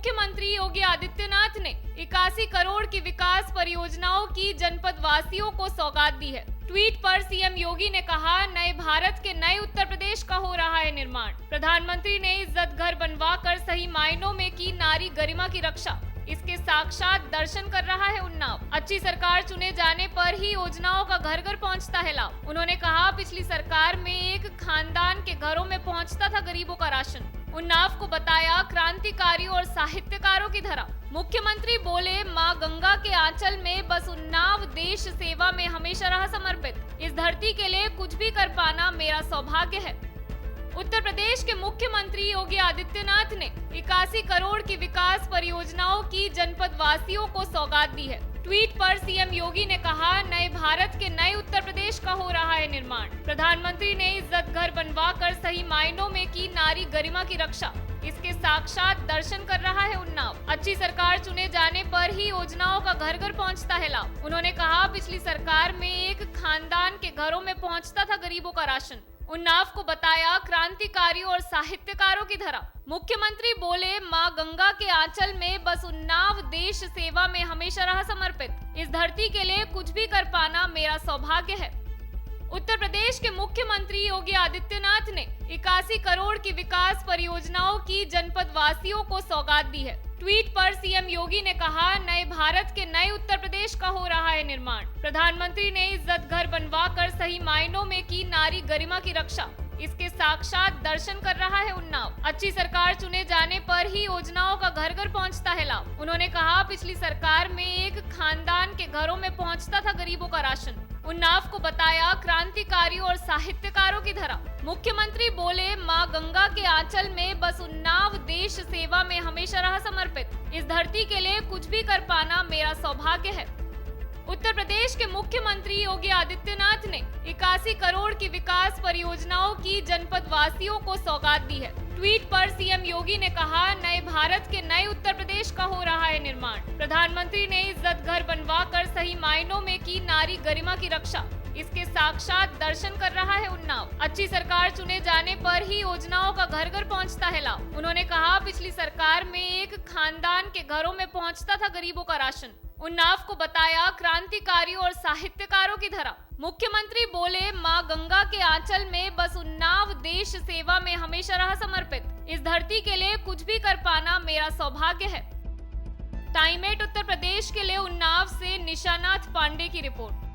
मुख्यमंत्री योगी आदित्यनाथ ने 81 करोड़ की विकास परियोजनाओं की जनपद वासियों को सौगात दी है। ट्वीट पर सीएम योगी ने कहा, नए भारत के नए उत्तर प्रदेश का हो रहा है निर्माण। प्रधानमंत्री ने इज्जत घर बनवाकर सही मायनों में की नारी गरिमा की रक्षा। इसके साक्षात दर्शन कर रहा है उन्नाव। अच्छी सरकार चुने जाने पर ही योजनाओं का घर घर पहुंचता है लाभ। उन्होंने कहा, पिछली सरकार में एक खानदान के घरों में पहुंचता था गरीबों का राशन। उन्नाव को बताया क्रांतिकारियों और साहित्यकारों की धरा। मुख्यमंत्री बोले, मां गंगा के आंचल में बस उन्नाव देश सेवा में हमेशा रहा समर्पित। इस धरती के लिए कुछ भी कर पाना मेरा सौभाग्य है। उत्तर प्रदेश के मुख्यमंत्री योगी आदित्यनाथ ने 81 करोड़ की विकास परियोजनाओं की जनपद वासियों को सौगात दी है। ट्वीट पर सीएम योगी ने कहा, नए भारत के नए उत्तर प्रदेश का हो रहा है निर्माण। प्रधानमंत्री ने इज्जत घर बनवाकर सही मायनों में की नारी गरिमा की रक्षा। इसके साक्षात दर्शन कर रहा है उन्नाव। अच्छी सरकार चुने जाने पर ही योजनाओं का घर घर पहुंचता है लाभ। उन्होंने कहा, पिछली सरकार में एक खानदान के घरों में पहुंचता था गरीबों का राशन। उन्नाव को बताया क्रांतिकारियों और साहित्यकारों की धरा। मुख्यमंत्री बोले, मां गंगा के आंचल में बस उन्नाव देश सेवा में हमेशा रहा समर्पित। इस धरती के लिए कुछ भी कर पाना मेरा सौभाग्य है। उत्तर प्रदेश के मुख्यमंत्री योगी आदित्यनाथ ने 81 करोड़ की विकास परियोजनाओं की जनपद वासियों को सौगात दी है। ट्वीट पर सीएम योगी ने कहा, नए भारत के नए उत्तर प्रदेश का हो रहा है निर्माण। प्रधानमंत्री ने इज्जत घर बनवाकर सही मायनों में की नारी गरिमा की रक्षा। इसके साक्षात दर्शन कर रहा है उन्नाव। अच्छी सरकार चुने जाने पर ही योजनाओं का घर घर पहुंचता है लाभ। उन्होंने कहा, पिछली सरकार में एक खानदान के घरों में पहुंचता था गरीबों का राशन। उन्नाव को बताया क्रांतिकारियों और साहित्यकारों की धरा। मुख्यमंत्री बोले, मां गंगा के आंचल में बस उन्नाव देश सेवा में हमेशा रहा समर्पित। इस धरती के लिए कुछ भी कर पाना मेरा सौभाग्य है। उत्तर प्रदेश के मुख्यमंत्री योगी आदित्यनाथ ने 81 करोड़ की विकास परियोजनाओं की जनपद वासियों को सौगात दी है। ट्वीट पर सीएम योगी ने कहा, नए भारत के नए उत्तर प्रदेश का हो रहा है निर्माण। प्रधानमंत्री ने इज्जत घर बनवाकर सही मायनों में की नारी गरिमा की रक्षा। इसके साक्षात दर्शन कर रहा है उन्नाव। अच्छी सरकार चुने जाने पर ही योजनाओं का घर घर पहुंचता है लाभ। उन्होंने कहा, पिछली सरकार में एक खानदान के घरों में पहुंचता था गरीबों का राशन। उन्नाव को बताया क्रांतिकारियों और साहित्यकारों की धरा। मुख्यमंत्री बोले, मां गंगा के आंचल में बस उन्नाव देश सेवा में हमेशा रहा समर्पित। इस धरती के लिए कुछ भी कर पाना मेरा सौभाग्य है। टाइम 8 उत्तर प्रदेश के लिए उन्नाव से निशानाथ पांडे की रिपोर्ट।